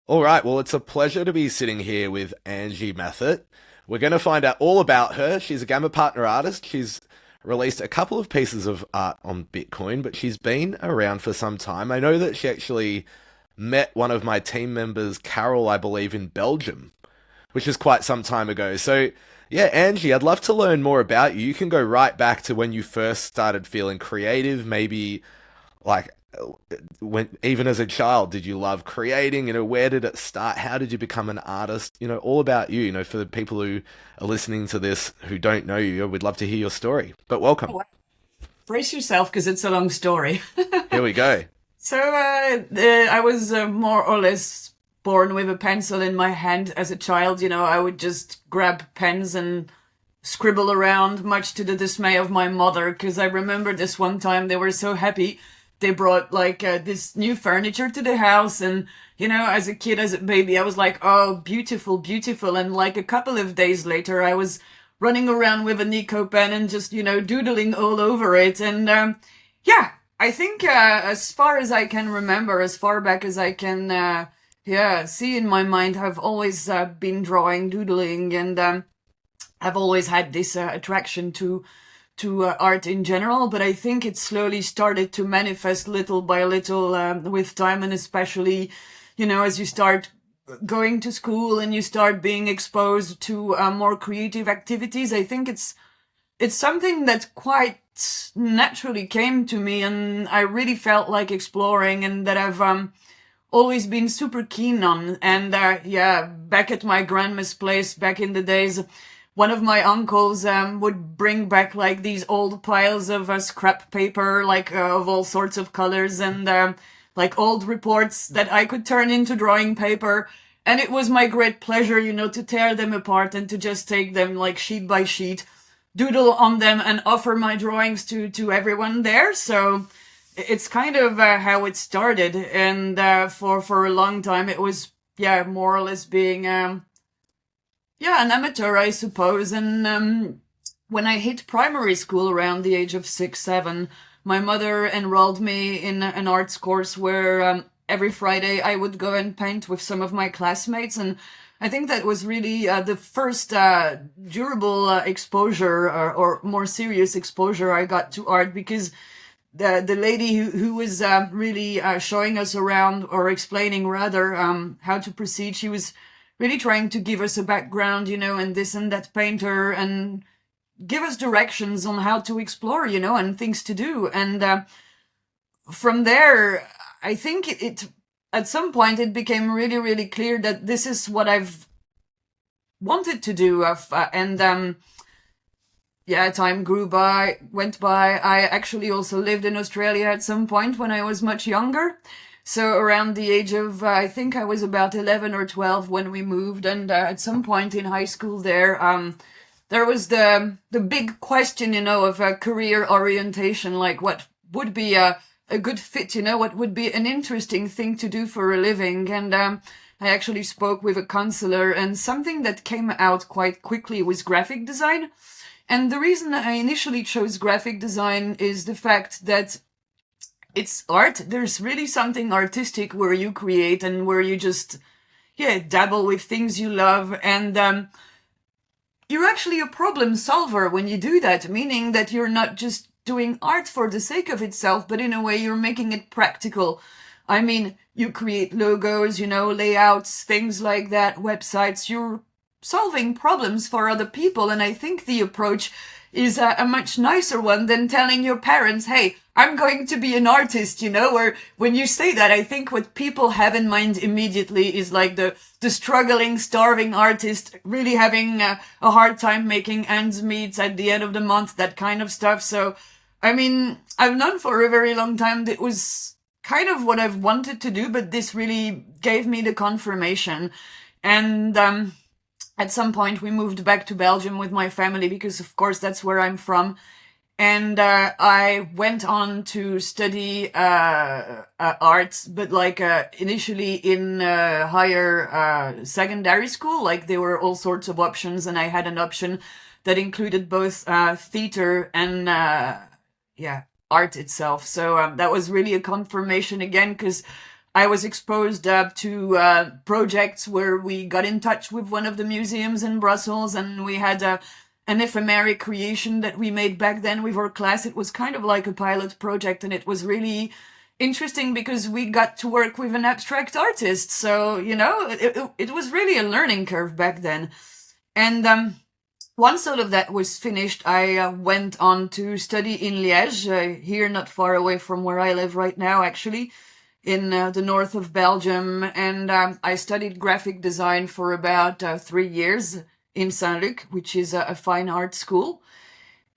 All right, well, it's a pleasure to be sitting here with Angie Mathot. We're going to find out all about her. She's a Gamma Partner artist. She's released a couple of pieces of art on Bitcoin, but she's been around for some time. I know that she actually met one of my team members, Carol, I believe, in Belgium, which is quite some time ago. So, yeah, Angie, I'd love to learn more about you. You can go right back to when you first started feeling creative, maybe like when even as a child did you love creating, where did it start, how did you become an artist, all about you, for the people who are listening to this who don't know you. We'd love to hear your story, but welcome. Oh, brace yourself because it's a long story. Here we go. I was more or less born with a pencil in my hand as a child. I would just grab pens and scribble around, much to the dismay of my mother, because I remember this one time they were so happy. They brought like this new furniture to the house, and as a kid, as a baby, I was like, oh, beautiful, beautiful. And like a couple of days later, I was running around with a Nico pen and just, doodling all over it. And yeah, I think as far as I can remember, as far back as I can, yeah, see in my mind, I've always been drawing, doodling, and I've always had this attraction to art in general. But I think it slowly started to manifest little by little with time, and especially, as you start going to school and you start being exposed to more creative activities. I think it's something that quite naturally came to me, and I really felt like exploring, and that I've always been super keen on. And yeah, back at my grandma's place back in the days, one of my uncles would bring back like these old piles of scrap paper, like of all sorts of colors, and like old reports that I could turn into drawing paper. And it was my great pleasure, to tear them apart and to just take them like sheet by sheet, doodle on them, and offer my drawings to everyone there. So it's kind of how it started. And for a long time, it was, yeah, more or less being, yeah, an amateur, I suppose. And when I hit primary school around the age of 6, 7, my mother enrolled me in an arts course where every Friday I would go and paint with some of my classmates. And I think that was really the first durable exposure, or more serious exposure I got to art, because the lady who was really showing us around, or explaining rather, how to proceed, she was really trying to give us a background, and this and that painter, and give us directions on how to explore, and things to do. And from there, I think it at some point it became really, really clear that this is what I've wanted to do. And yeah, time went by. I actually also lived in Australia at some point when I was much younger. So around the age of, I think I was about 11 or 12 when we moved. And at some point in high school there was the big question, of career orientation, like what would be a good fit, what would be an interesting thing to do for a living. And I actually spoke with a counselor, and something that came out quite quickly was graphic design. And the reason I initially chose graphic design is the fact that it's art. There's really something artistic where you create and where you just, yeah, dabble with things you love. And you're actually a problem solver when you do that, meaning that you're not just doing art for the sake of itself, but in a way you're making it practical. I mean, you create logos, layouts, things like that, websites. You're solving problems for other people. And I think the approach is a much nicer one than telling your parents, hey, I'm going to be an artist, where when you say that, I think what people have in mind immediately is like the struggling, starving artist really having a hard time making ends meet at the end of the month, that kind of stuff. So, I mean, I've known for a very long time that it was kind of what I've wanted to do, but this really gave me the confirmation. And at some point we moved back to Belgium with my family, because of course that's where I'm from. And I went on to study arts, but like initially in higher secondary school. Like there were all sorts of options, and I had an option that included both theater and yeah, art itself. So that was really a confirmation again, because I was exposed to projects where we got in touch with one of the museums in Brussels, and we had an ephemera creation that we made back then with our class. It was kind of like a pilot project, and it was really interesting because we got to work with an abstract artist. So, it was really a learning curve back then. And once all of that was finished, I went on to study in Liège, here not far away from where I live right now, actually, in the north of Belgium. And I studied graphic design for about 3 years in Saint-Luc, which is a fine art school.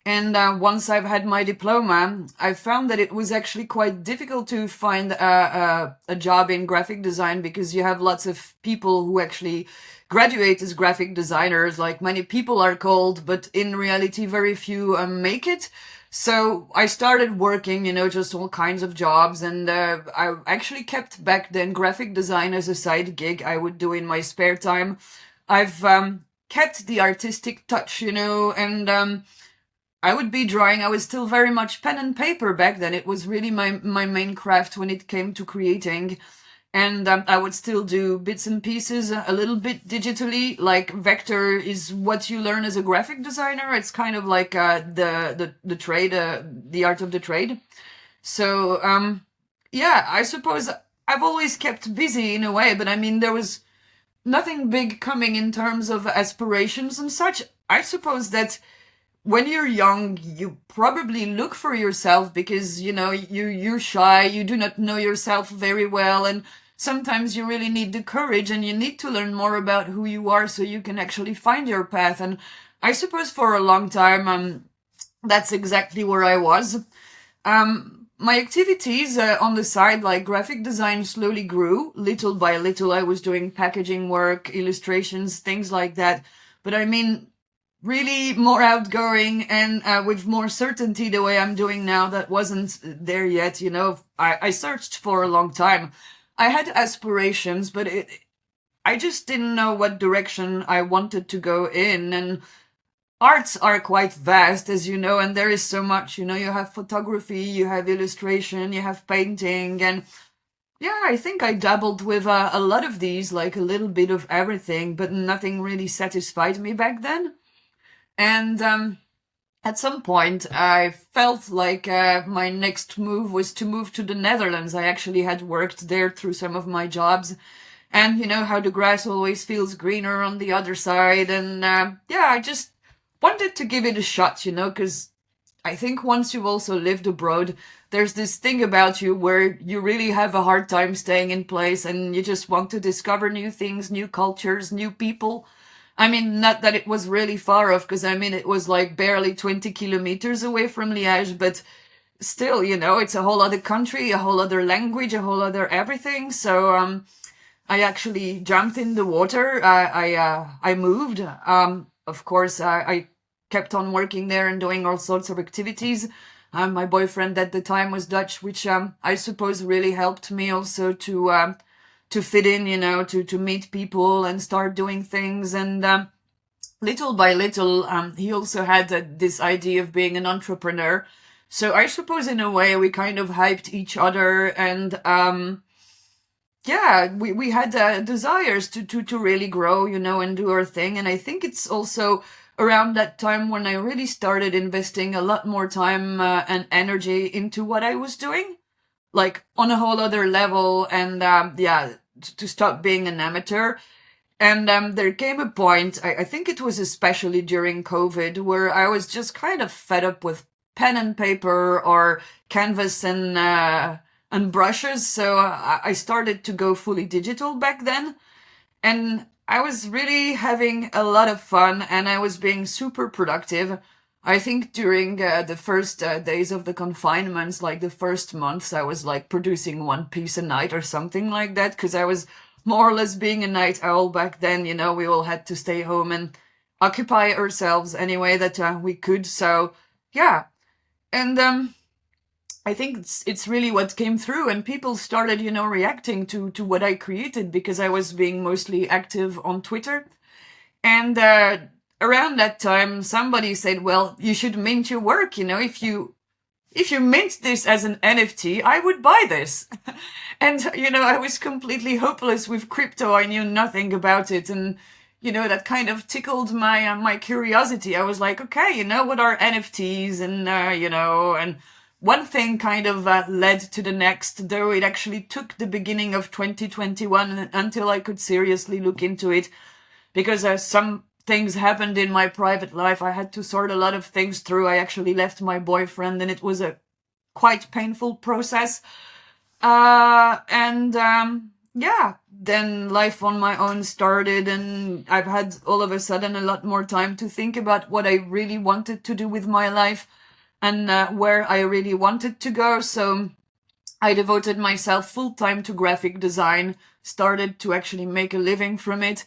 And once I've had my diploma, I found that it was actually quite difficult to find a job in graphic design, because you have lots of people who actually graduate as graphic designers. Like, many people are called, but in reality, very few make it. So I started working, just all kinds of jobs. And I actually kept back then graphic design as a side gig I would do in my spare time. I've kept the artistic touch, and I would be drawing. I was still very much pen and paper back then. It was really my main craft when it came to creating. And I would still do bits and pieces a little bit digitally. Like, vector is what you learn as a graphic designer. It's kind of like the trade, the art of the trade. So, yeah, I suppose I've always kept busy in a way, but I mean, there was nothing big coming in terms of aspirations and such. I suppose that when you're young, you probably look for yourself because, you're shy, you do not know yourself very well, and sometimes you really need the courage and you need to learn more about who you are so you can actually find your path. And I suppose for a long time, that's exactly where I was. My activities on the side, like graphic design, slowly grew. Little by little, I was doing packaging work, illustrations, things like that. But I mean, really more outgoing and with more certainty the way I'm doing now. That wasn't there yet, I searched for a long time. I had aspirations, but I just didn't know what direction I wanted to go in. And arts are quite vast, as you know, and there is so much, you have photography, you have illustration, you have painting, and yeah, I think I dabbled with a lot of these, like a little bit of everything, but nothing really satisfied me back then. And at some point, I felt like my next move was to move to the Netherlands. I actually had worked there through some of my jobs. And you know how the grass always feels greener on the other side. And yeah, I just wanted to give it a shot, because I think once you've also lived abroad, there's this thing about you where you really have a hard time staying in place and you just want to discover new things, new cultures, new people. I mean, not that it was really far off, because I mean, it was like barely 20 kilometers away from Liège, but still, it's a whole other country, a whole other language, a whole other everything. So I actually jumped in the water. I moved. Of course, I kept on working there and doing all sorts of activities. My boyfriend at the time was Dutch, which I suppose really helped me also to fit in, to meet people and start doing things. And little by little, he also had this idea of being an entrepreneur. So I suppose in a way we kind of hyped each other, and yeah, we had desires to really grow, and do our thing. And I think it's also around that time when I really started investing a lot more time and energy into what I was doing, like on a whole other level, and yeah, to stop being an amateur. And there came a point, I think it was especially during COVID, where I was just kind of fed up with pen and paper or canvas and brushes. So I started to go fully digital back then. And I was really having a lot of fun, and I was being super productive. I think during the first days of the confinements, like the first months, I was like producing one piece a night or something like that, because I was more or less being a night owl back then. We all had to stay home and occupy ourselves any way that we could. So yeah, and I think it's really what came through, and people started, reacting to what I created, because I was being mostly active on Twitter. And around that time, somebody said, well, you should mint your work, if you if you mint this as an NFT, I would buy this. And, I was completely hopeless with crypto. I knew nothing about it. And, that kind of tickled my curiosity. I was like, okay, what are NFTs? And, and one thing kind of led to the next, though it actually took the beginning of 2021 until I could seriously look into it, because some things happened in my private life. I had to sort a lot of things through. I actually left my boyfriend, and it was a quite painful process. Yeah, then life on my own started, and I've had all of a sudden a lot more time to think about what I really wanted to do with my life, and where I really wanted to go. So I devoted myself full time to graphic design, started to actually make a living from it,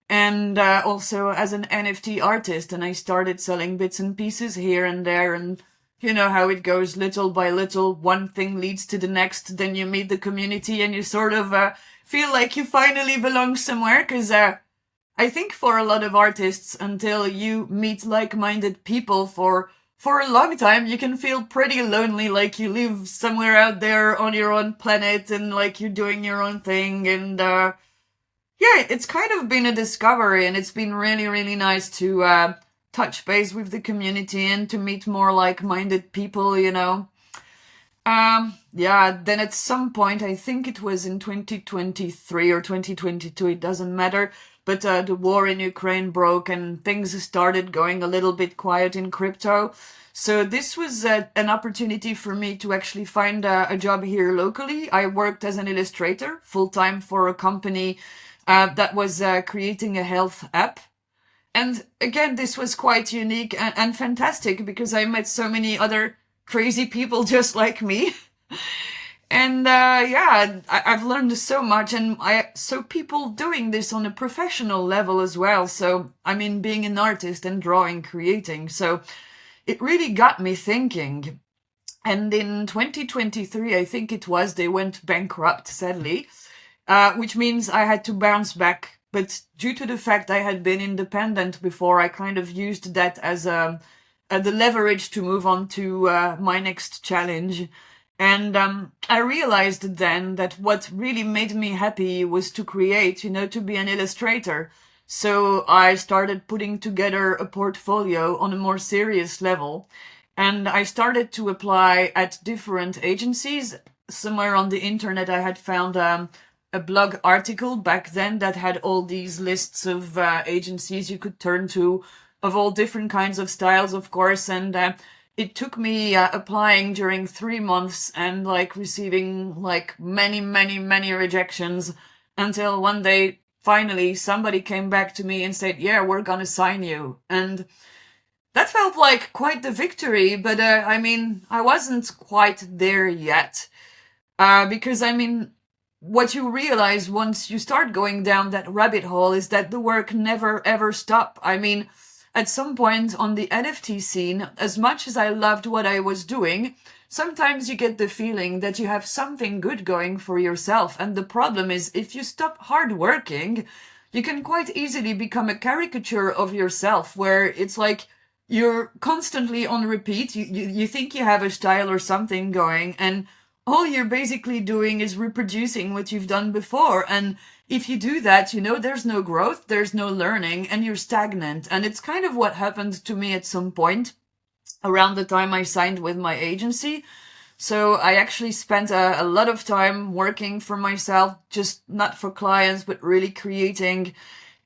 and also as an NFT artist. And I started selling bits and pieces here and there, and you know how it goes, little by little, one thing leads to the next, then you meet the community and you sort of feel like you finally belong somewhere, because I think for a lot of artists, until you meet like-minded people for a long time, you can feel pretty lonely, like you live somewhere out there on your own planet and like you're doing your own thing. And yeah, it's kind of been a discovery, and it's been really, really nice to touch base with the community and to meet more like-minded people, Yeah, then at some point, I think it was in 2023 or 2022, it doesn't matter, but the war in Ukraine broke and things started going a little bit quiet in crypto. So this was an opportunity for me to actually find a job here locally. I worked as an illustrator full-time for a company that was creating a health app. And again, this was quite unique and fantastic, because I met so many other crazy people just like me. And yeah, I've learned so much, and I saw people doing this on a professional level as well. So, I mean, being an artist and drawing, creating. So it really got me thinking. And in 2023, I think it was, they went bankrupt, sadly, which means I had to bounce back. But due to the fact I had been independent before, I kind of used that as the leverage to move on to my next challenge. And I realized then that what really made me happy was to create, to be an illustrator. So I started putting together a portfolio on a more serious level. And I started to apply at different agencies. Somewhere on the internet, I had found a blog article back then that had all these lists of agencies you could turn to, of all different kinds of styles, of course. And it took me applying during 3 months and like receiving like many, many, many rejections, until one day, finally, somebody came back to me and said, yeah, we're gonna sign you. And that felt like quite the victory, but I mean, I wasn't quite there yet. Because I mean, what you realize once you start going down that rabbit hole is that the work never ever stops. I mean, at some point on the NFT scene, as much as I loved what I was doing, sometimes you get the feeling that you have something good going for yourself. And the problem is, if you stop hard working, you can quite easily become a caricature of yourself, where it's like you're constantly on repeat. You think you have a style or something going, and all you're basically doing is reproducing what you've done before. And if you do that, there's no growth, there's no learning, and you're stagnant. And it's kind of what happened to me at some point around the time I signed with my agency. So I actually spent a lot of time working for myself, just not for clients, but really creating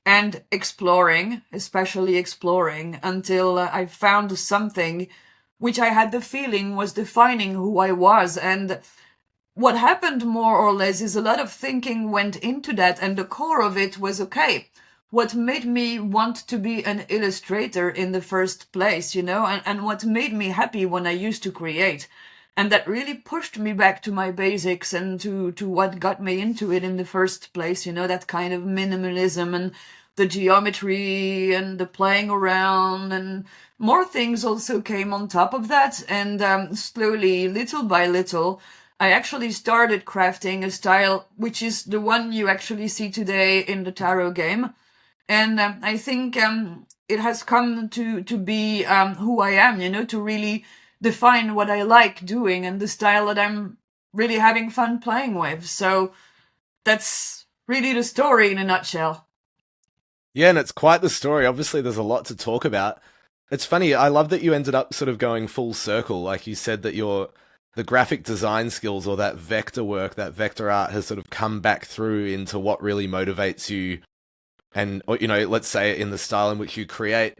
and exploring, especially exploring, until I found something which I had the feeling was defining who I was. And what happened more or less is a lot of thinking went into that, and the core of it was, okay, what made me want to be an illustrator in the first place, and what made me happy when I used to create. And that really pushed me back to my basics and to what got me into it in the first place, that kind of minimalism and the geometry and the playing around, and more things also came on top of that. And slowly, little by little, I actually started crafting a style which is the one you actually see today in the tarot game. And I think it has come to be who I am, to really define what I like doing and the style that I'm really having fun playing with. So that's really the story in a nutshell. Yeah, and it's quite the story. Obviously, there's a lot to talk about. It's funny. I love that you ended up sort of going full circle. Like you said that your the graphic design skills or that vector work, that vector art has sort of come back through into what really motivates you and or, let's say in the style in which you create.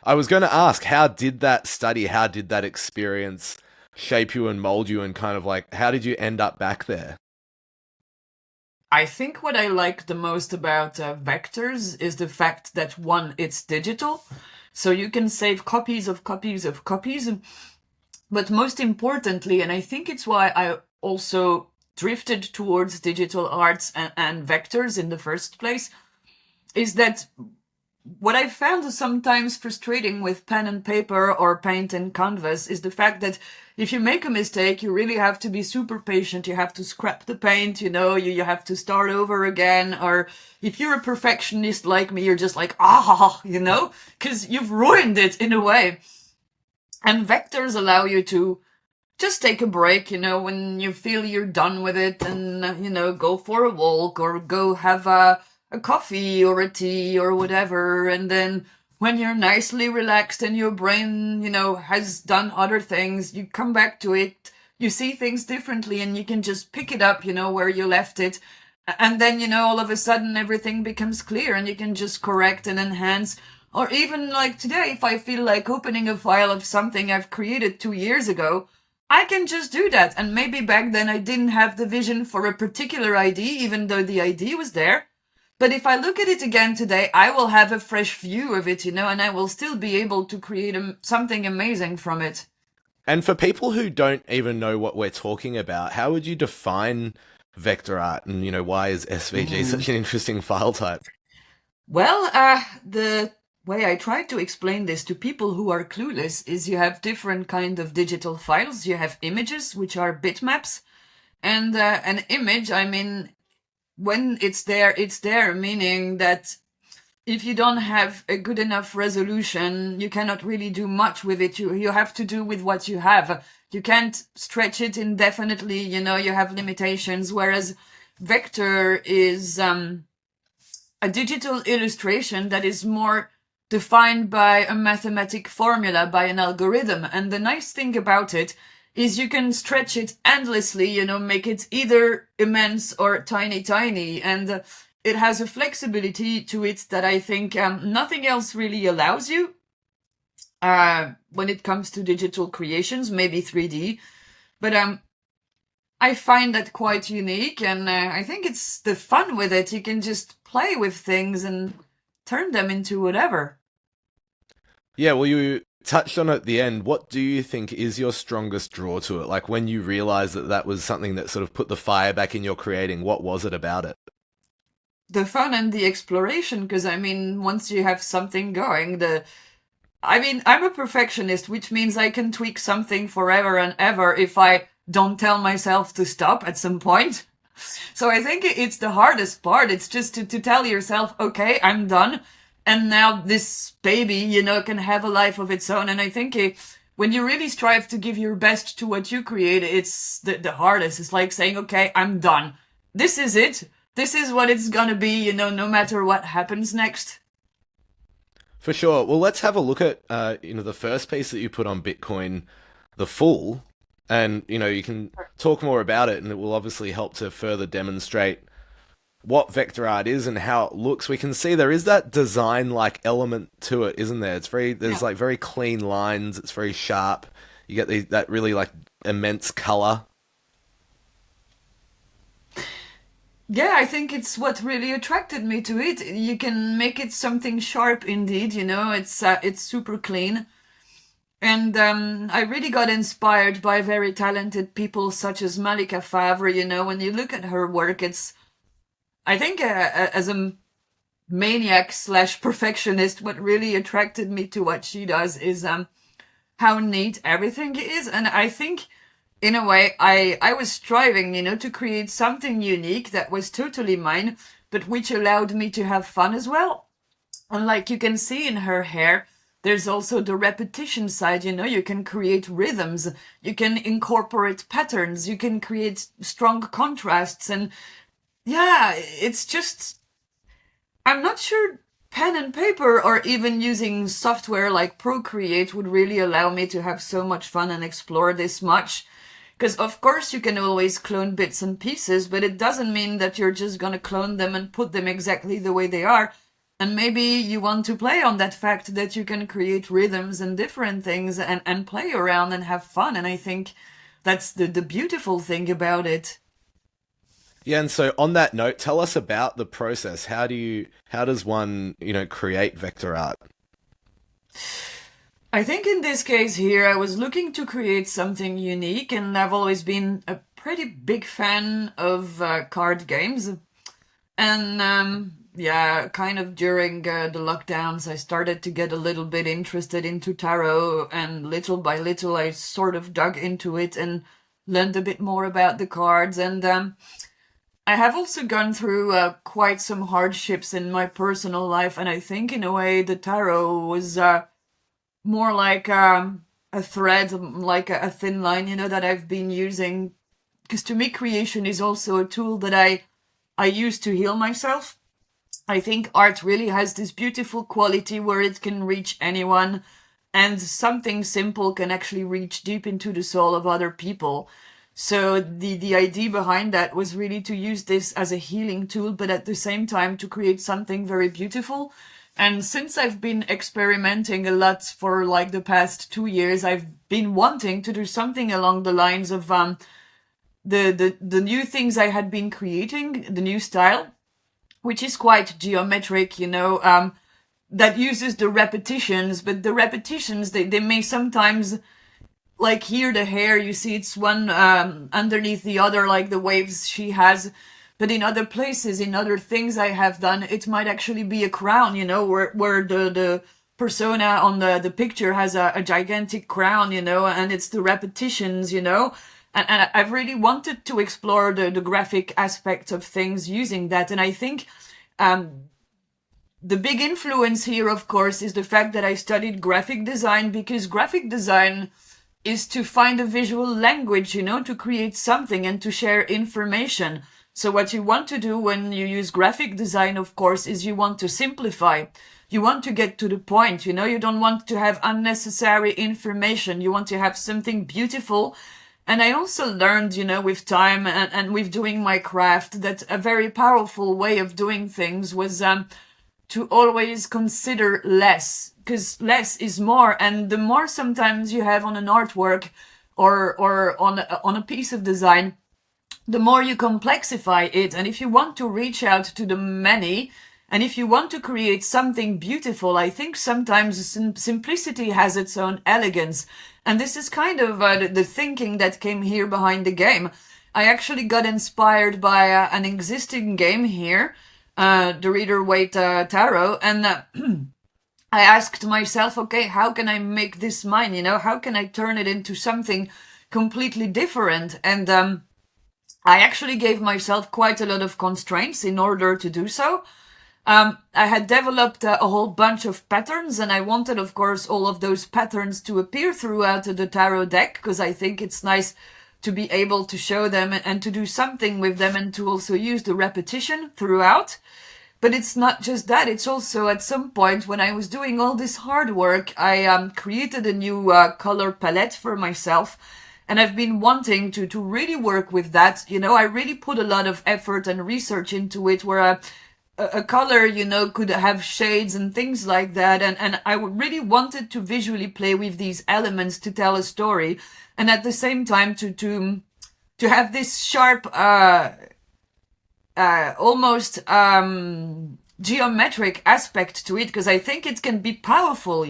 I was going to ask, how did that study, how did that experience shape you and mold you and kind of like how did you end up back there? I think what I like the most about vectors is the fact that one, it's digital, so you can save copies of copies of copies. But most importantly, and I think it's why I also drifted towards digital arts and vectors in the first place, is that what I found sometimes frustrating with pen and paper or paint and canvas is the fact that if you make a mistake, you really have to be super patient. You have to scrap the paint, you have to start over again. Or if you're a perfectionist like me, you're just like, because you've ruined it in a way. And vectors allow you to just take a break, when you feel you're done with it and, go for a walk or go have a coffee or a tea or whatever. And then when you're nicely relaxed and your brain, has done other things, you come back to it, you see things differently and you can just pick it up, where you left it. And then, all of a sudden everything becomes clear and you can just correct and enhance. Or even like today, if I feel like opening a file of something I've created 2 years ago, I can just do that. And maybe back then I didn't have the vision for a particular idea, even though the idea was there. But if I look at it again today, I will have a fresh view of it, and I will still be able to create something amazing from it. And for people who don't even know what we're talking about, how would you define vector art and, why is SVG such an interesting file type? Well, the way I try to explain this to people who are clueless is you have different kind of digital files. You have images, which are bitmaps, and an image, I mean, when it's there, meaning that if you don't have a good enough resolution, you cannot really do much with it. You have to do with what you have. You can't stretch it indefinitely, you have limitations, whereas vector is a digital illustration that is more defined by a mathematic formula, by an algorithm. And the nice thing about it is you can stretch it endlessly, make it either immense or tiny, tiny. And it has a flexibility to it that I think nothing else really allows you when it comes to digital creations, maybe 3D. But I find that quite unique, and I think it's the fun with it. You can just play with things and turn them into whatever. Yeah, well, you touched on it at the end. What do you think is your strongest draw to it? Like when you realized that that was something that sort of put the fire back in your creating, what was it about it? The fun and the exploration, because I mean, once you have something going, I'm a perfectionist, which means I can tweak something forever and ever if I don't tell myself to stop at some point. So I think it's the hardest part. It's just to tell yourself, okay, I'm done. And now this baby, can have a life of its own. And I think when you really strive to give your best to what you create, it's the hardest. It's like saying, okay, I'm done. This is it. This is what it's gonna be, no matter what happens next. For sure. Well, let's have a look at the first piece that you put on Bitcoin, the Fool, and you can talk more about it, and it will obviously help to further demonstrate what vector art is and how it looks. We can see there is that design-like element to it, isn't there? There's like very clean lines. It's very sharp. You get that really like immense color. Yeah, I think it's what really attracted me to it. You can make it something sharp indeed, it's super clean. And I really got inspired by very talented people such as Malika Favre, when you look at her work, I think as a maniac slash perfectionist, what really attracted me to what she does is how neat everything is. And I think in a way, I was striving, to create something unique that was totally mine, but which allowed me to have fun as well. And like you can see in her hair, there's also the repetition side, you can create rhythms, you can incorporate patterns, you can create strong contrasts. And yeah, it's just, I'm not sure pen and paper or even using software like Procreate would really allow me to have so much fun and explore this much. Because of course you can always clone bits and pieces, but it doesn't mean that you're just gonna clone them and put them exactly the way they are. And maybe you want to play on that fact that you can create rhythms and different things and play around and have fun. And I think that's the beautiful thing about it. Yeah, and so on that note, tell us about the process. How does one, create vector art? I think in this case here, I was looking to create something unique, and I've always been a pretty big fan of card games. And yeah, kind of during the lockdowns, I started to get a little bit interested into tarot, and little by little, I sort of dug into it and learned a bit more about the cards. And I have also gone through quite some hardships in my personal life, and I think in a way the tarot was more like a thread, like a thin line, that I've been using. Because to me, creation is also a tool that I use to heal myself. I think art really has this beautiful quality where it can reach anyone, and something simple can actually reach deep into the soul of other people. So the idea behind that was really to use this as a healing tool, but at the same time to create something very beautiful. And since I've been experimenting a lot for like the past 2 years, I've been wanting to do something along the lines of the new things I had been creating, the new style, which is quite geometric, that uses the repetitions, but the repetitions, they may sometimes, like here the hair, you see it's one underneath the other, like the waves she has. But in other places, in other things I have done, it might actually be a crown, where the persona on the picture has a gigantic crown, and it's the repetitions, and I've really wanted to explore the graphic aspect of things using that. And I think the big influence here, of course, is the fact that I studied graphic design, because graphic design is to find a visual language, to create something and to share information. So what you want to do when you use graphic design, of course, is you want to simplify. You want to get to the point, you don't want to have unnecessary information. You want to have something beautiful. And I also learned, with time and with doing my craft, that a very powerful way of doing things was to always consider less, because less is more. And the more sometimes you have on an artwork or on a piece of design, the more you complexify it. And if you want to reach out to the many, and if you want to create something beautiful, I think sometimes simplicity has its own elegance. And this is kind of the thinking that came here behind the game. I actually got inspired by an existing game here, the Rider-Waite Tarot, and I asked myself, okay, how can I make this mine? How can I turn it into something completely different? And I actually gave myself quite a lot of constraints in order to do so. I had developed a whole bunch of patterns, and I wanted, of course, all of those patterns to appear throughout the tarot deck, because I think it's nice to be able to show them and to do something with them, and to also use the repetition throughout. But it's not just that, it's also at some point when I was doing all this hard work, I created a new color palette for myself. And I've been wanting to really work with that. I really put a lot of effort and research into it, where a color, could have shades and things like that. And I really wanted to visually play with these elements to tell a story. And at the same time to have this sharp, almost geometric aspect to it, because I think it can be powerful,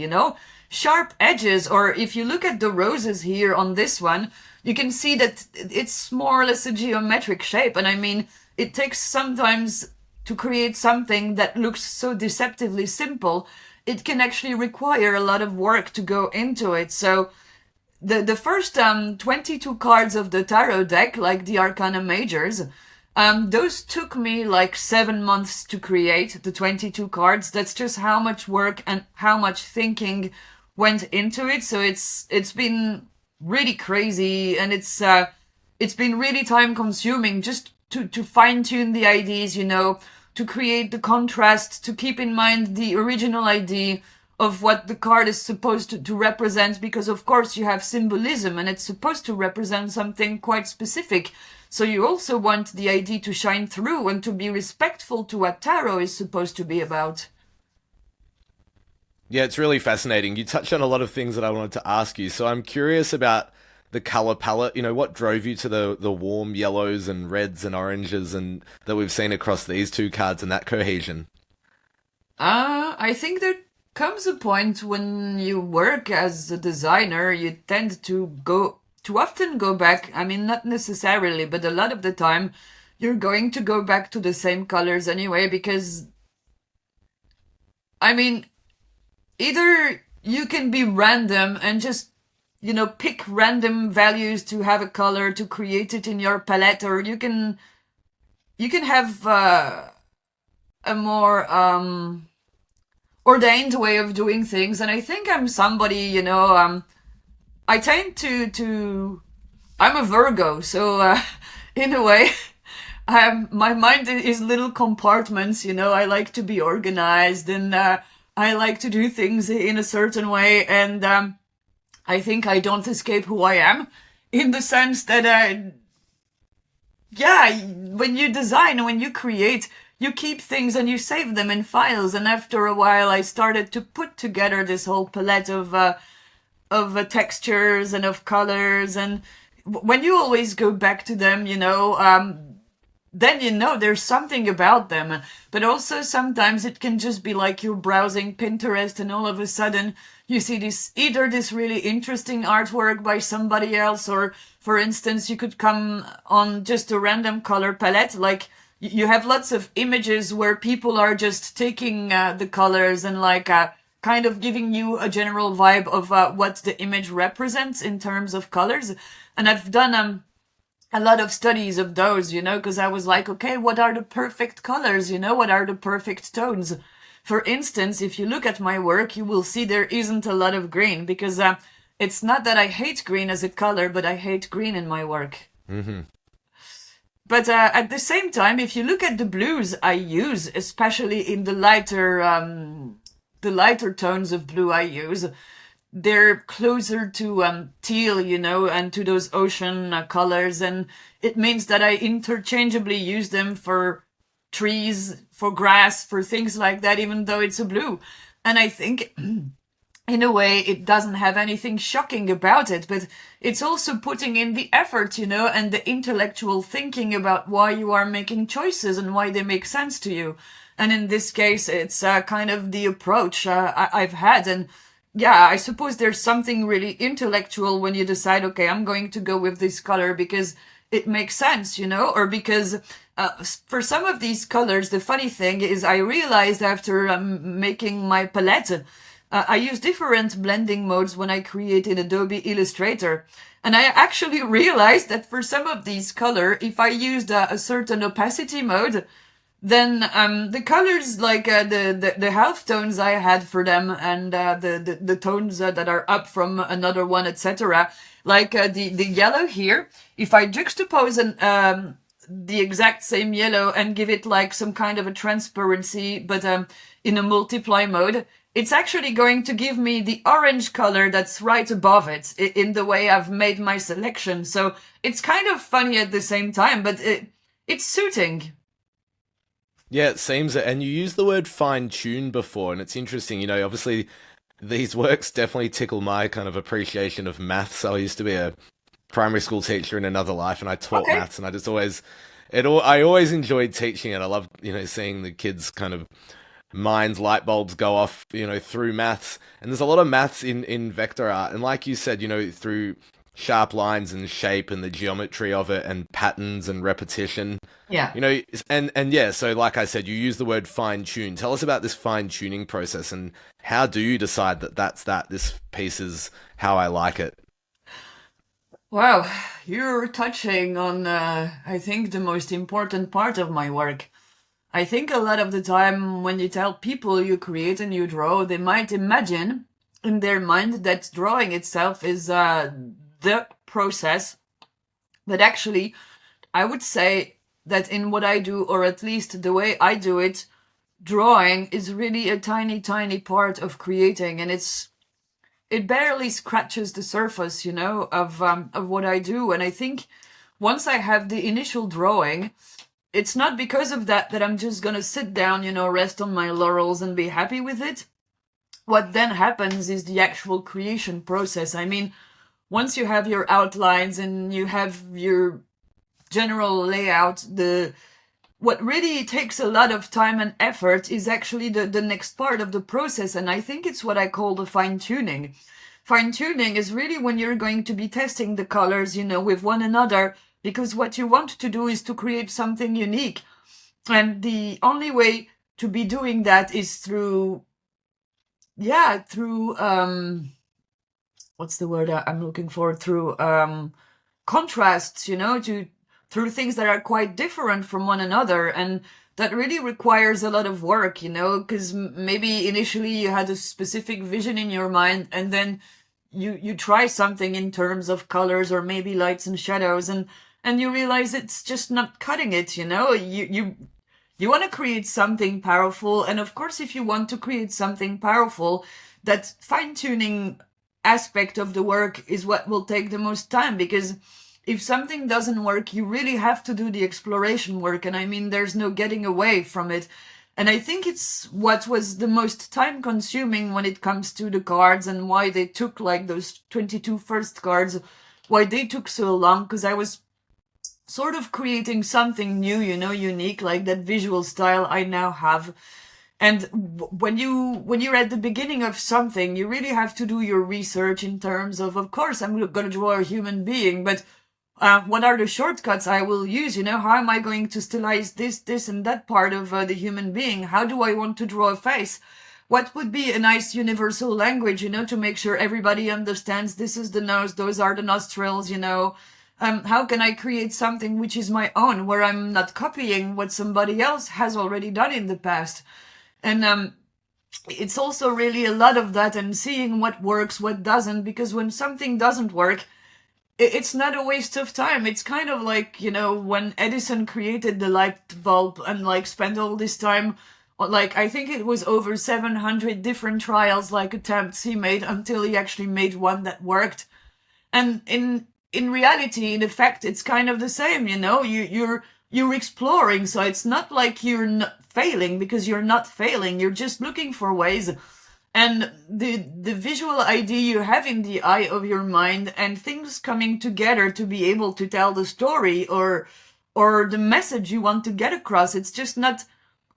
sharp edges. Or if you look at the roses here on this one, you can see that it's more or less a geometric shape. And I mean, it takes sometimes to create something that looks so deceptively simple, it can actually require a lot of work to go into it. So the first 22 cards of the tarot deck, like the Arcana Majors, Those took me like 7 months to create the 22 cards. That's just how much work and how much thinking went into it. So it's been really crazy, and it's been really time consuming just to fine tune the ideas, to create the contrast, to keep in mind the original idea of what the card is supposed to represent, because of course you have symbolism and it's supposed to represent something quite specific. So you also want the idea to shine through and to be respectful to what tarot is supposed to be about. Yeah, it's really fascinating. You touched on a lot of things that I wanted to ask you. So I'm curious about the color palette. What drove you to the warm yellows and reds and oranges and that we've seen across these two cards and that cohesion? I think there comes a point when you work as a designer, you tend to often go back. I mean, not necessarily, but a lot of the time, you're going to go back to the same colors anyway, because, I mean, either you can be random and just, pick random values to have a color to create it in your palette, or you can have a more ordained way of doing things. And I think I'm somebody, I tend to I'm a Virgo, so in a way, my mind is little compartments. I like to be organized, and I like to do things in a certain way. And I think I don't escape who I am, in the sense that yeah, when you design, when you create, you keep things and you save them in files. And after a while, I started to put together this whole palette of textures and of colors. And when you always go back to them, then there's something about them. But also sometimes it can just be like you're browsing Pinterest and all of a sudden you see either this really interesting artwork by somebody else, or for instance, you could come on just a random color palette. Like you have lots of images where people are just taking the colors and like kind of giving you a general vibe of what the image represents in terms of colors. And I've done a lot of studies of those, because I was like, okay, what are the perfect colors? What are the perfect tones? For instance, if you look at my work, you will see there isn't a lot of green, because it's not that I hate green as a color, but I hate green in my work. Mm-hmm. But at the same time, if you look at the blues I use, especially in the lighter tones of blue I use, they're closer to teal, and to those ocean colors. And it means that I interchangeably use them for trees, for grass, for things like that, even though it's a blue. And I think in a way it doesn't have anything shocking about it, but it's also putting in the effort, and the intellectual thinking about why you are making choices and why they make sense to you. And in this case, it's kind of the approach I've had. And yeah, I suppose there's something really intellectual when you decide, okay, I'm going to go with this color because it makes sense, or because for some of these colors, the funny thing is I realized after making my palette, I use different blending modes when I create in Adobe Illustrator. And I actually realized that for some of these color, if I used a certain opacity mode, then the colors, like the half tones I had for them, and the tones that are up from another one, etc. Like the yellow here, if I juxtapose the exact same yellow and give it like some kind of a transparency, but in a multiply mode, it's actually going to give me the orange color that's right above it in the way I've made my selection. So it's kind of funny at the same time, but it's suiting. Yeah, it seems and you used the word fine tune before, and it's interesting, obviously these works definitely tickle my kind of appreciation of maths. I used to be a primary school teacher in another life, and I taught Okay. maths, and I always enjoyed teaching it. I love, seeing the kids kind of minds light bulbs go off, through maths. And there's a lot of maths in vector art, and like you said, through sharp lines and shape and the geometry of it and patterns and repetition. Yeah. And yeah, so like I said, you use the word fine tune. Tell us about this fine tuning process, and how do you decide that this piece is how I like it? Wow, you're touching on, I think, the most important part of my work. I think a lot of the time when you tell people you create and you draw, they might imagine in their mind that drawing itself is the process. But actually, I would say that in what I do, or at least the way I do it, drawing is really a tiny, tiny part of creating, and it barely scratches the surface, of what I do. And I think once I have the initial drawing, it's not because of that I'm just gonna sit down, rest on my laurels and be happy with it. What then happens is the actual creation process. I mean, once you have your outlines and you have your general layout, the what really takes a lot of time and effort is actually the next part of the process. And I think it's what I call the fine tuning. Fine tuning is really when you're going to be testing the colors, with one another, because what you want to do is to create something unique. And the only way to be doing that is through, what's the word I'm looking for? Through contrasts, through things that are quite different from one another. And that really requires a lot of work, because maybe initially you had a specific vision in your mind, and then you try something in terms of colors or maybe lights and shadows, and you realize it's just not cutting it, you want to create something powerful. And of course, if you want to create something powerful, that fine-tuning aspect of the work is what will take the most time, because if something doesn't work, you really have to do the exploration work. And I mean, there's no getting away from it. And I think it's what was the most time consuming when it comes to the cards, and why they took like those 22 first cards, why they took so long, because I was sort of creating something new, unique, like that visual style I now have. And when you're at the beginning of something, you really have to do your research in terms of course, I'm going to draw a human being, but what are the shortcuts I will use? How am I going to stylize this, and that part of the human being? How do I want to draw a face? What would be a nice universal language, to make sure everybody understands this is the nose, those are the nostrils, how can I create something which is my own, where I'm not copying what somebody else has already done in the past? And it's also really a lot of that, and seeing what works, what doesn't, because when something doesn't work, it's not a waste of time. It's kind of like, when Edison created the light bulb and like spent all this time, like I think it was over 700 different trials, like attempts he made, until he actually made one that worked. And in reality, in effect, it's kind of the same, you're exploring. So it's not like you're not failing, because you're not failing. You're just looking for ways. And the visual idea you have in the eye of your mind, and things coming together to be able to tell the story or the message you want to get across. It's just not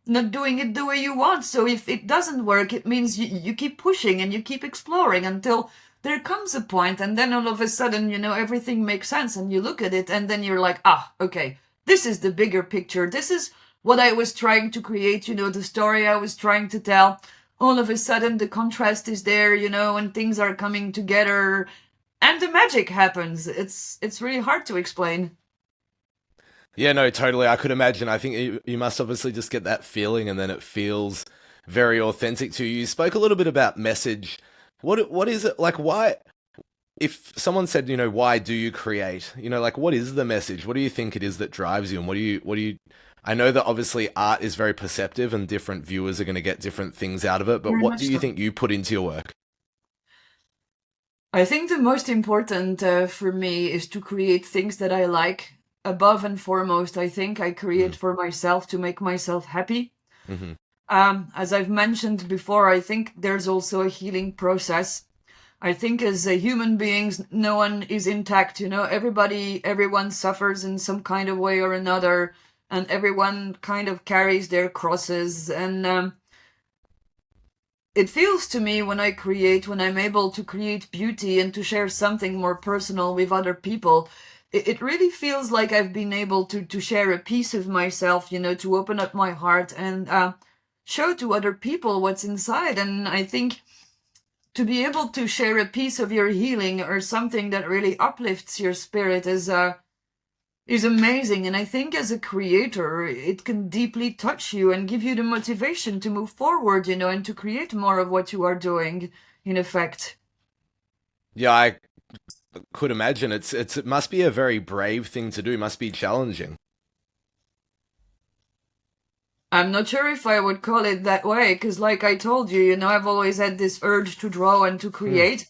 doing it the way you want. So if it doesn't work, it means you keep pushing and you keep exploring until there comes a point, and then all of a sudden, everything makes sense, and you look at it, and then you're like, okay, this is the bigger picture. This is what I was trying to create, the story I was trying to tell. All of a sudden, the contrast is there, and things are coming together, and the magic happens. It's really hard to explain. Yeah, no, totally. I could imagine. I think you must obviously just get that feeling, and then it feels very authentic to you. You spoke a little bit about message. What is it like? Why, if someone said, why do you create? Like, what is the message? What do you think it is that drives you? And what do you? I know that obviously art is very perceptive, and different viewers are going to get different things out of it. But Very what much do you so. think you put into your work? I think the most important for me is to create things that I like. Above and foremost, I think I create for myself to make myself happy. Mm-hmm. As I've mentioned before, I think there's also a healing process. I think as human beings, no one is intact, everyone suffers in some kind of way or another, and everyone kind of carries their crosses. And it feels to me when I'm able to create beauty and to share something more personal with other people, it really feels like I've been able to share a piece of myself, to open up my heart and show to other people what's inside. And I think to be able to share a piece of your healing or something that really uplifts your spirit is amazing. And I think as a creator, it can deeply touch you and give you the motivation to move forward, and to create more of what you are doing, in effect. Yeah, I could imagine it must be a very brave thing to do. It must be challenging. I'm not sure if I would call it that way, because like I told you, I've always had this urge to draw and to Hmm. create.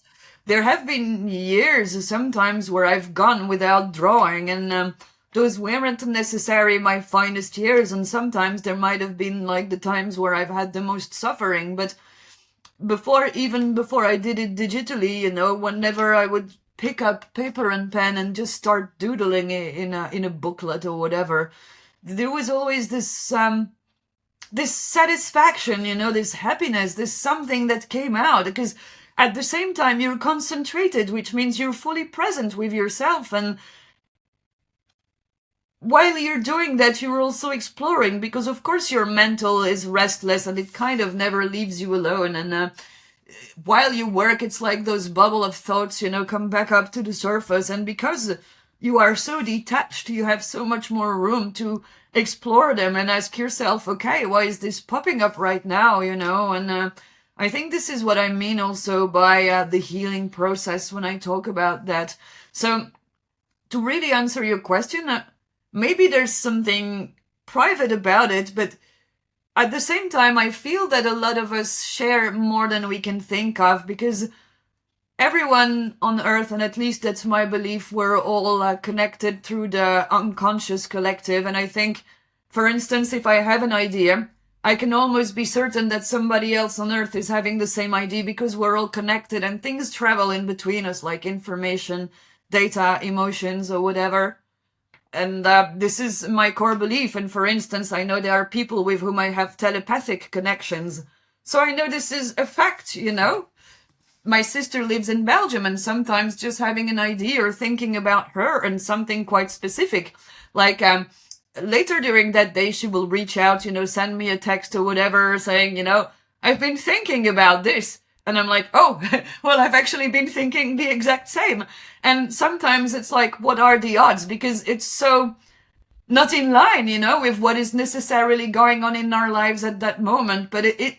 There have been years sometimes where I've gone without drawing, and those weren't necessarily my finest years, and sometimes there might have been like the times where I've had the most suffering. But even before I did it digitally, whenever I would pick up paper and pen and just start doodling in a booklet or whatever, there was always this satisfaction, this happiness, this something that came out, because at the same time you're concentrated, which means you're fully present with yourself. And while you're doing that, you're also exploring, because of course your mental is restless and it kind of never leaves you alone. And while you work, it's like those bubble of thoughts, come back up to the surface. And because you are so detached, you have so much more room to explore them and ask yourself, okay, why is this popping up right now, And I think this is what I mean also by the healing process when I talk about that. So to really answer your question, maybe there's something private about it, but at the same time, I feel that a lot of us share more than we can think of, because everyone on Earth, and at least that's my belief, we're all connected through the unconscious collective. And I think, for instance, if I have an idea, I can almost be certain that somebody else on Earth is having the same idea, because we're all connected and things travel in between us, like information, data, emotions, or whatever. And this is my core belief. And for instance, I know there are people with whom I have telepathic connections. So I know this is a fact, My sister lives in Belgium, and sometimes just having an idea or thinking about her and something quite specific, like later during that day, she will reach out, send me a text or whatever saying, I've been thinking about this. And I'm like, oh, well, I've actually been thinking the exact same. And sometimes it's like, what are the odds? Because it's so not in line, with what is necessarily going on in our lives at that moment. But it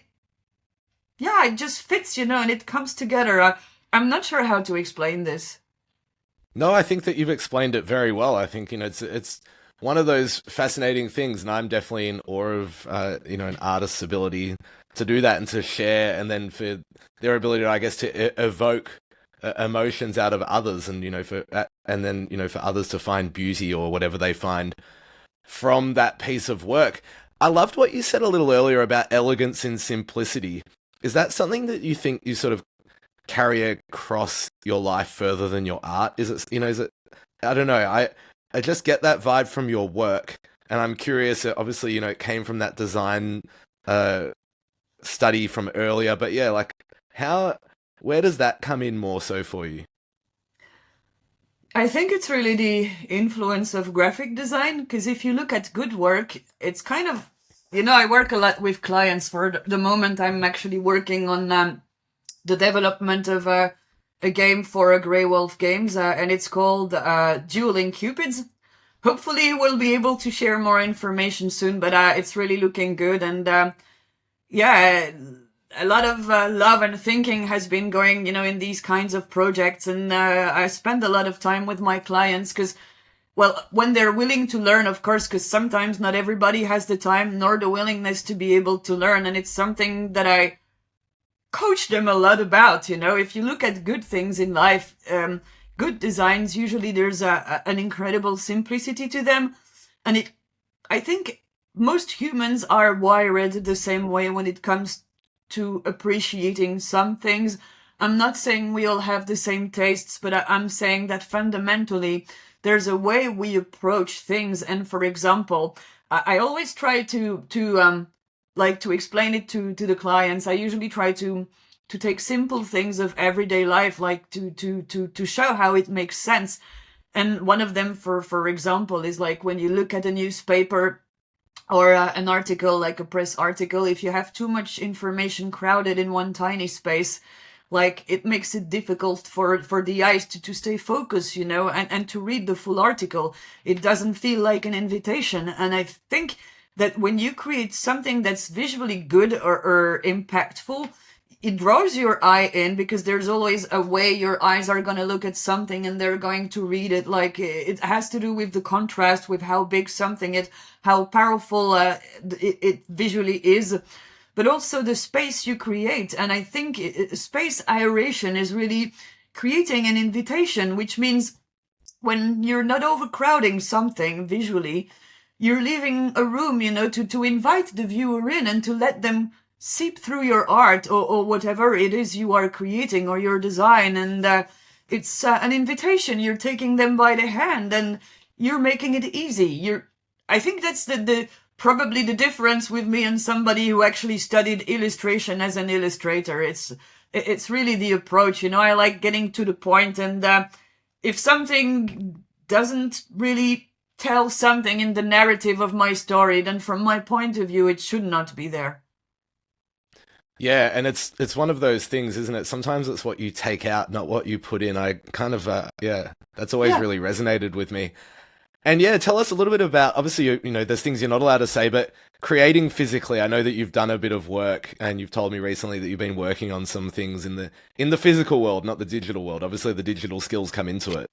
just fits, and it comes together. I'm not sure how to explain this. No, I think that you've explained it very well. I think it's one of those fascinating things, and I'm definitely in awe of an artist's ability to do that and to share, and then for their ability, I guess, to evoke emotions out of others, and for others to find beauty or whatever they find from that piece of work. I loved what you said a little earlier about elegance and simplicity. Is that something that you think you sort of carry across your life further than your art? I don't know. I just get that vibe from your work, and I'm curious. Obviously, it came from that design study from earlier, but yeah, like where does that come in more so for you? I think it's really the influence of graphic design, because if you look at good work, it's kind of, I work a lot with clients. For the moment, I'm actually working on the development of a game for a Grey Wolf Games, and it's called Dueling Cupids. Hopefully, we'll be able to share more information soon, but it's really looking good. And yeah, a lot of love and thinking has been going, in these kinds of projects. And I spend a lot of time with my clients because, well, when they're willing to learn, of course, because sometimes not everybody has the time nor the willingness to be able to learn. And it's something that I coach them a lot about. If you look at good things in life, good designs, usually there's an incredible simplicity to them. And I think most humans are wired the same way when it comes to appreciating some things. I'm not saying we all have the same tastes, but I'm saying that fundamentally there's a way we approach things. And for example, I always try to explain it to the clients. I usually try to take simple things of everyday life, like to show how it makes sense. And one of them, for example, is like when you look at a newspaper or an article, like a press article, if you have too much information crowded in one tiny space, Like it makes it difficult for the eyes to stay focused, and to read the full article. It doesn't feel like an invitation. And I think that when you create something that's visually good or impactful, it draws your eye in, because there's always a way your eyes are going to look at something and they're going to read it. Like it has to do with the contrast, with how big something is, how powerful it visually is, but also the space you create. And I think space aeration is really creating an invitation, which means when you're not overcrowding something visually, you're leaving a room, to invite the viewer in and to let them seep through your art, or whatever it is you are creating, or your design. And it's an invitation. You're taking them by the hand and you're making it easy. I think that's the probably the difference with me and somebody who actually studied illustration as an illustrator. It's really the approach. I like getting to the point, and if something doesn't really tell something in the narrative of my story, then from my point of view, it should not be there. Yeah, and it's one of those things, isn't it? Sometimes it's what you take out, not what you put in. I kind of yeah, that's always Yeah. really resonated with me. And yeah, tell us a little bit about, obviously, there's things you're not allowed to say, but creating physically. I know that you've done a bit of work, and you've told me recently that you've been working on some things in the physical world, not the digital world. Obviously, the digital skills come into it.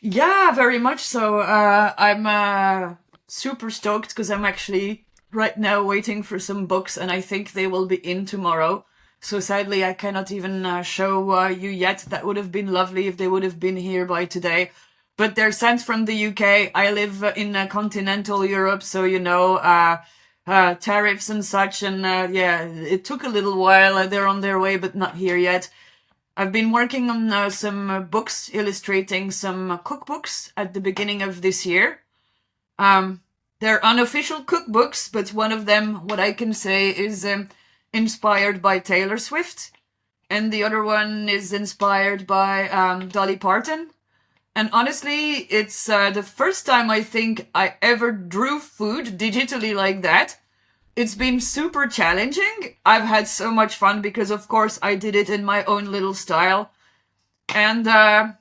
Yeah, very much so. I'm super stoked because I'm actually right now waiting for some books, and I think they will be in tomorrow. So sadly, I cannot even show you yet. That would have been lovely if they would have been here by today. But they're sent from the UK. I live in continental Europe, so tariffs and such. And yeah, it took a little while. They're on their way, but not here yet. I've been working on some books, illustrating some cookbooks at the beginning of this year. They're unofficial cookbooks, but one of them, what I can say, is inspired by Taylor Swift, and the other one is inspired by Dolly Parton. And honestly, it's the first time I think I ever drew food digitally like that. It's been super challenging. I've had so much fun because, of course, I did it in my own little style. And I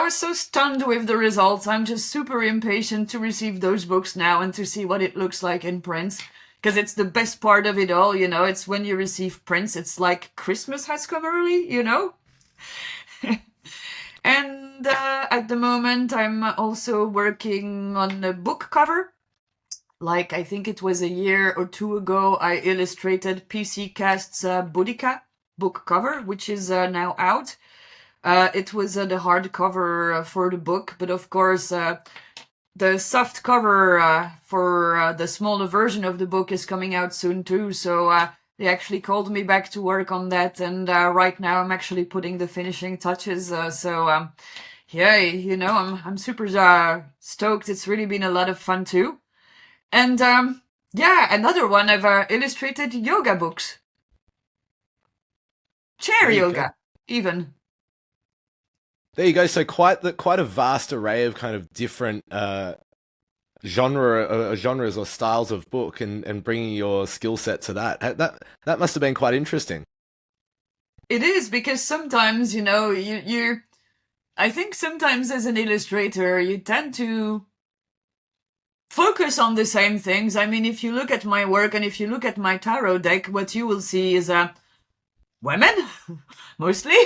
was so stunned with the results. I'm just super impatient to receive those books now and to see what it looks like in print. Because it's the best part of it all, It's when you receive prints. It's like Christmas has come early. And at the moment, I'm also working on a book cover. Like, I think it was a year or two ago, I illustrated PC Cast's Boudica book cover, which is now out. It was the hardcover for the book, but of course, the soft cover for the smaller version of the book is coming out soon too. So they actually called me back to work on that, and right now I'm actually putting the finishing touches. Yeah, I'm super stoked. It's really been a lot of fun too. And yeah, another one, I've illustrated yoga books, chair There you go. yoga, even. There you go. So quite a vast array of kind of different genres or styles of book, and bringing your skill set to that must have been quite interesting. It is, because sometimes, I think sometimes as an illustrator, you tend to focus on the same things. I mean, if you look at my work and if you look at my tarot deck, what you will see is women, mostly.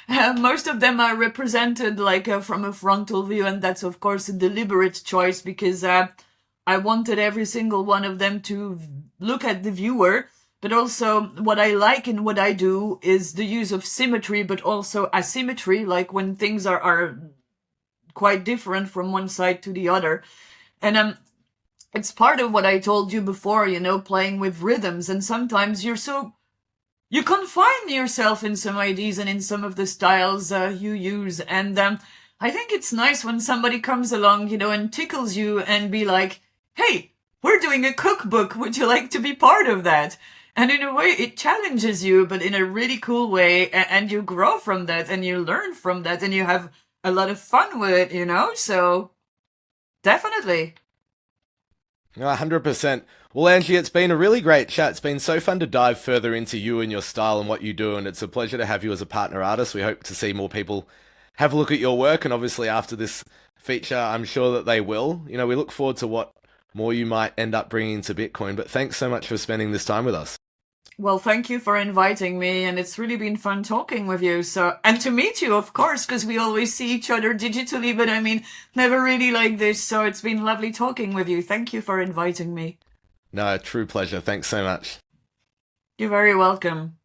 Most of them are represented like from a frontal view, and that's of course a deliberate choice, because I wanted every single one of them to look at the viewer. But also, what I like in what I do is the use of symmetry, but also asymmetry, like when things are quite different from one side to the other. And it's part of what I told you before, playing with rhythms. And sometimes you confine yourself in some ideas and in some of the styles you use. And I think it's nice when somebody comes along, and tickles you and be like, hey, we're doing a cookbook. Would you like to be part of that? And in a way, it challenges you, but in a really cool way. And you grow from that, and you learn from that, and you have a lot of fun with it, So definitely. 100%. Well, Angie, it's been a really great chat. It's been so fun to dive further into you and your style and what you do, and it's a pleasure to have you as a partner artist. We hope to see more people have a look at your work, and obviously after this feature, I'm sure that they will. We look forward to what more you might end up bringing to Bitcoin, but thanks so much for spending this time with us. Well, thank you for inviting me, and it's really been fun talking with you. So, and to meet you, of course, because we always see each other digitally, but I mean, never really like this. So it's been lovely talking with you. Thank you for inviting me. No, true pleasure. Thanks so much. You're very welcome.